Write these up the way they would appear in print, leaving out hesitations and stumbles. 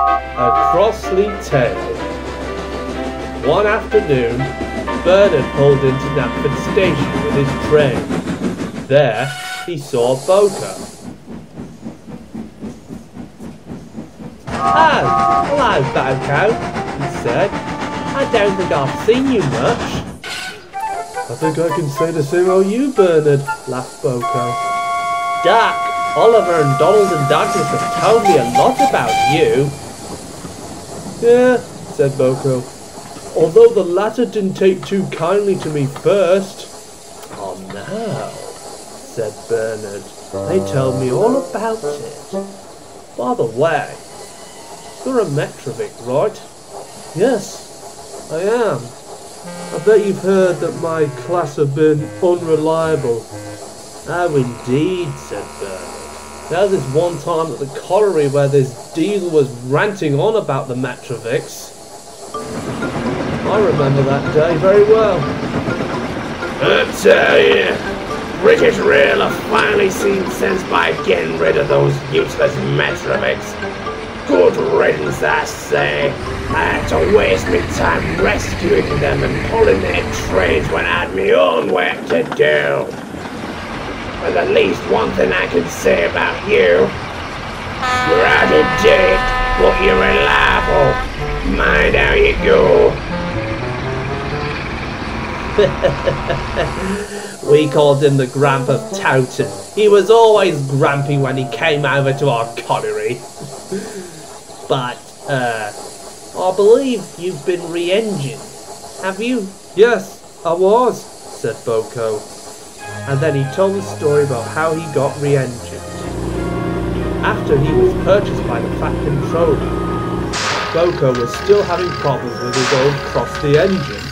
A Crossley Tale. One afternoon, Bernard pulled into Knapford station with his train. There, he saw BoCo. "Oh, hello, BoCo," he said. "I don't think I've seen you much." "I think I can say the same about you, Bernard," laughed BoCo. "Duck, Oliver and Donald and Douglas have told me a lot about you." "Yeah," said BoCo. "Although the latter didn't take too kindly to me first." "Oh no," said Bernard. "They told me all about it. By the way, you're a Metrovick, right?" "Yes, I am. I bet you've heard that my class have been unreliable." "Oh, indeed," said Bernard. "There was this one time at the colliery where this diesel was ranting on about the Metrovicks. I remember that day very well." "I tell you, British Rail have finally seen sense by getting rid of those useless Metrovicks. Good riddance, I say. I had to waste my time rescuing them and pulling their trains when I had my own work to do. But at least one thing I can say about you. You're out of date, but you're reliable. Mind how you go." We called him the Gramp of Towton. He was always grumpy when he came over to our colliery. "But, I believe you've been re-engined, have you?" "Yes, I was," said BoCo. And then he told the story about how he got re-engined. After he was purchased by the Fat Controller, BoCo was still having problems with his old Crossley Engine.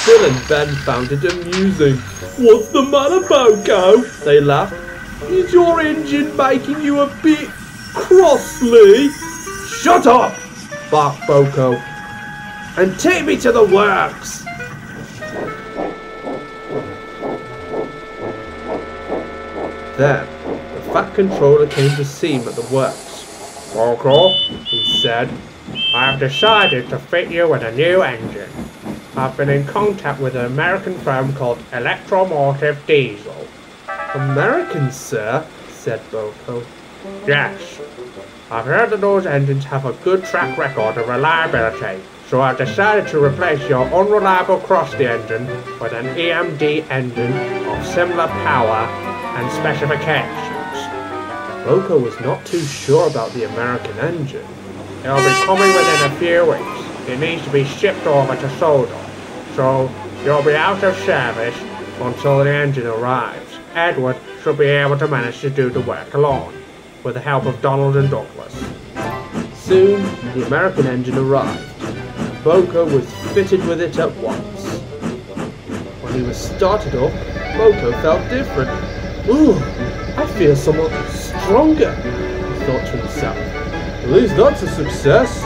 Bill and Ben found it amusing. "What's the matter, BoCo?" they laughed. "Is your engine making you a bit Crossley?" "Shut up!" barked BoCo. "And take me to the works!" Then, the Fat Controller came to see him at the works. "BoCo," he said, "I have decided to fit you with a new engine. I've been in contact with an American firm called Electromotive Diesel." "American, sir?" said BoCo. "Yes. I've heard that those engines have a good track record of reliability, so I've decided to replace your unreliable Crossley engine with an EMD engine of similar power and specifications." BoCo was not too sure about the American engine. "It'll be coming within a few weeks. It needs to be shipped over to Sodor, so you'll be out of service until the engine arrives. Edward should be able to manage to do the work alone, with the help of Donald and Douglas." Soon, the American engine arrived. BoCo was fitted with it at once. When he was started up, BoCo felt different. "Ooh, I feel somewhat stronger," he thought to himself. "At least that's a success,"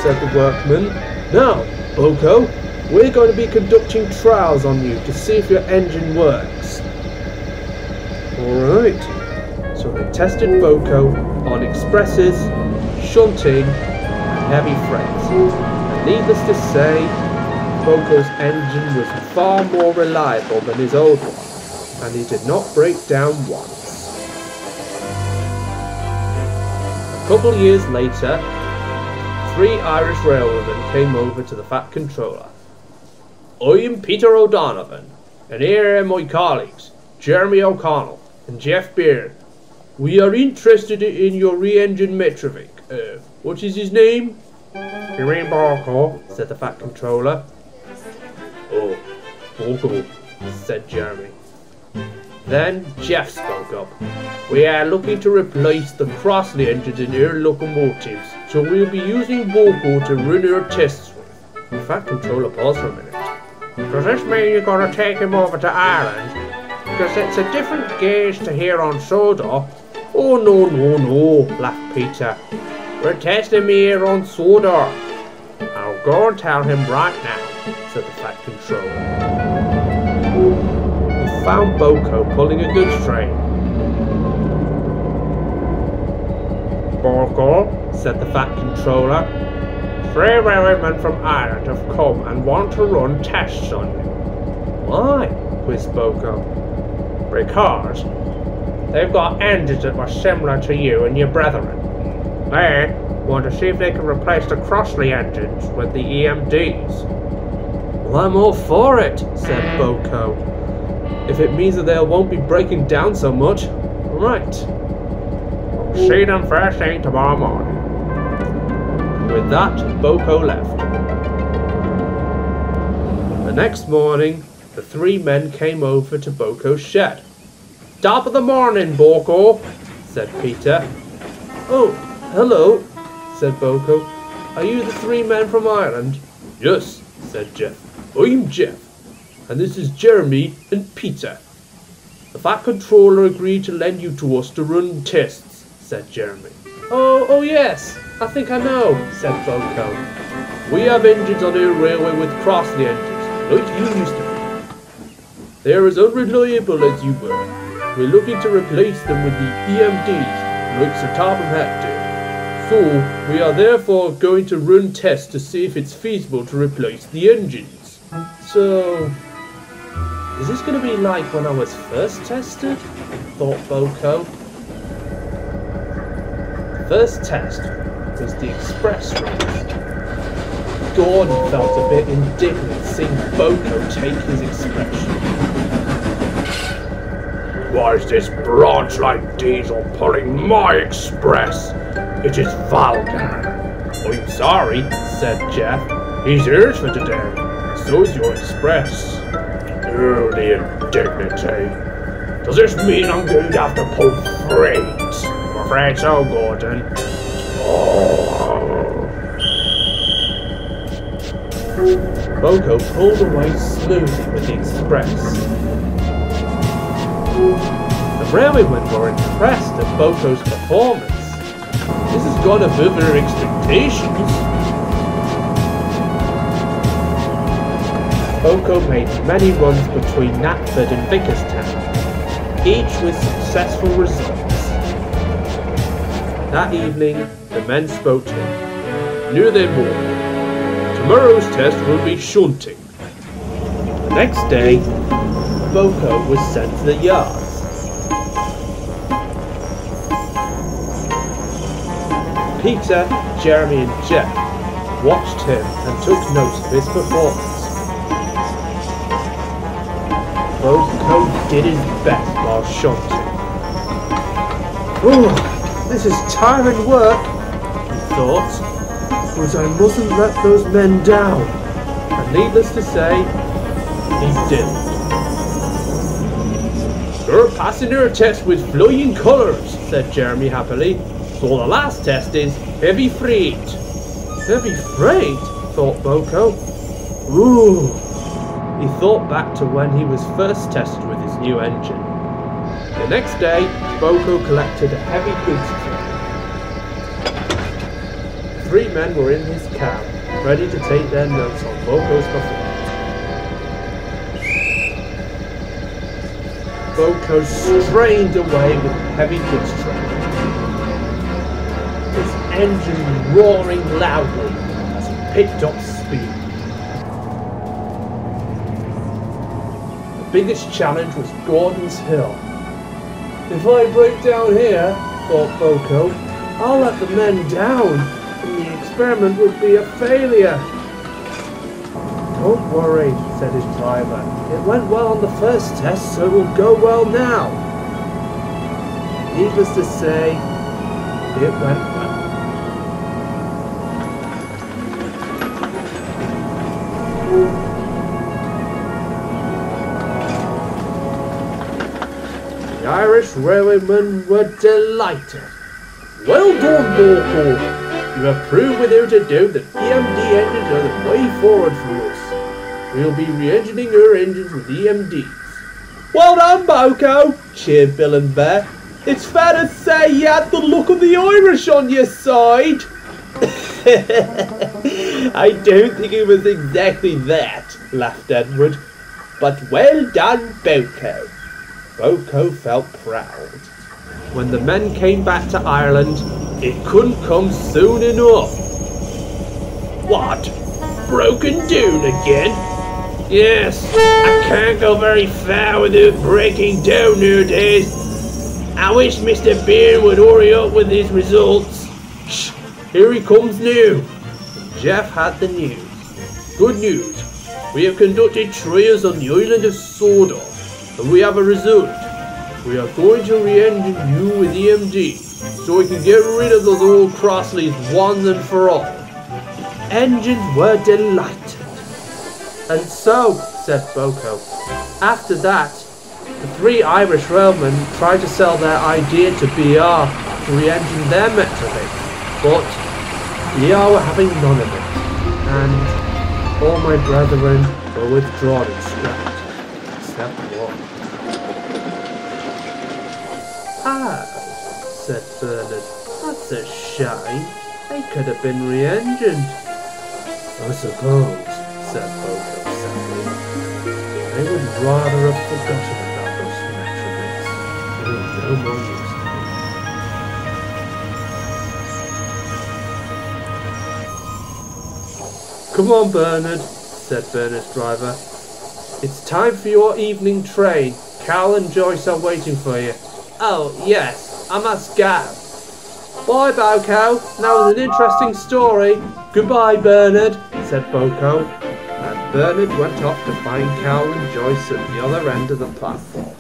said the workman. "Now, BoCo, we're going to be conducting trials on you to see if your engine works." Alright, so they tested BoCo on expresses, shunting, and heavy freight. And needless to say, BoCo's engine was far more reliable than his old one, and he did not break down once. A couple of years later, 3 Irish Railwaymen came over to the Fat Controller. "I'm Peter O'Donovan, and here are my colleagues, Jeremy O'Connell and Geoff Byrne. We are interested in your re-engined Metrovick. What is his name?" "You mean BoCo?" said the Fat Controller. "Oh, BoCo," said Jeremy. Then Geoff spoke up. "We are looking to replace the Crossley engines in our locomotives, so we'll be using BoCo to run our tests with." The Fat Controller paused for a minute. "Does this mean you're going to take him over to Ireland? Because it's a different gauge to here on Sodor." "Oh, no, laughed Peter. "We're testing me here on Sodor." "I'll go and tell him right now," said the Fat Controller. He found BoCo pulling a goods train. "BoCo," said the fat controller. 3 railwaymen from Ireland have come and want to run tests on you. Why? Quizzed BoCo. Because they've got engines that were similar to you and your brethren. They want to see if they can replace the Crossley engines with the EMDs. Well, I'm all for it, said BoCo. If it means that they won't be breaking down so much. Right. See them first thing tomorrow morning. And with that, BoCo left. The next morning, the 3 men came over to BoCo's shed. Top of the morning, BoCo, said Peter. Oh, hello, said BoCo. Are you the 3 men from Ireland? Yes, said Geoff. I'm Geoff, and this is Jeremy and Peter. The fat controller agreed to lend you to us to run tests, said Jeremy. Oh yes, I think I know, said BoCo. We have engines on our railway with Crossley engines, like you used to be. They're as unreliable as you were. We're looking to replace them with the EMDs, like Sir Topham Hatt did. So, we are therefore going to run tests to see if it's feasible to replace the engines. So, is this going to be like when I was first tested? Thought BoCo. The first test was the express race. Gordon felt a bit indignant seeing BoCo take his expression. Why is this branch-like diesel pulling my express? It is vulgar. I'm sorry, said Geoff. He's yours for today. So is your express. Oh, the indignity. Does this mean I'm going to have to pull freight? I'm afraid so, Gordon. Oh. BoCo pulled away smoothly with the express. The railwaymen were impressed at BoCo's performance. This has gone above their expectations. BoCo made many runs between Knapford and Vickers, each with successful results. That evening, the men spoke to him. Knew they more. Tomorrow's test will be shunting. The next day, BoCo was sent to the yards. Peter, Jeremy and Geoff watched him and took note of his performance. BoCo did his best while shunting. Oh, this is tiring work, he thought, but I mustn't let those men down. And needless to say, he didn't. You're passing your test with flying colours, said Jeremy happily. So the last test is heavy freight. Heavy freight? Thought BoCo. Ooh. He thought back to when he was first tested with his new engine. The next day, BoCo collected a heavy goods train. 3 men were in his cab, ready to take their notes on BoCo's performance. BoCo strained away with the heavy goods train. His engine roaring loudly as he picked up speed. The biggest challenge was Gordon's Hill. If I break down here, thought BoCo, I'll let the men down, and the experiment would be a failure. Don't worry, said his driver. It went well on the first test, so it will go well now. Needless to say, it went well. The Irish Railwaymen were delighted. Well done, BoCo. You have proved without a doubt that EMD engines are the way forward for us. We'll be re-engineering our engines with EMDs. Well done, BoCo, cheered Bill and Bear. It's fair to say you had the luck of the Irish on your side. I don't think it was exactly that, laughed Edward. But well done, BoCo. BoCo felt proud. when the men came back to Ireland, it couldn't come soon enough. What? Broken down again? Yes, I can't go very far without breaking down nowadays. I wish Mr. Byrne would hurry up with his results. Shh, here he comes now. Geoff had the news. Good news. We have conducted trials on the island of Sodor, and we have a result. We are going to re-engine you with EMDs, so we can get rid of those old Crossleys once and for all. The engines were delighted. And so, said BoCo, after that, the 3 Irish Railwaymen tried to sell their idea to BR to re-engine their Metrovick, but BR were having none of it, and all my brethren were withdrawn and scrapped, except one. Ah, said Bernard, that's a shame. They could have been re-engined. I suppose, said BoCo sadly. They would rather have forgotten about those Metrovicks. They were no more use to me. Come on, Bernard, said Bernard's driver. It's time for your evening train. Carol and Joyce are waiting for you. Oh, yes, I must go. Bye, BoCo. That was an interesting story. Goodbye, Bernard, said BoCo. And Bernard went off to find Carol and Joyce at the other end of the platform.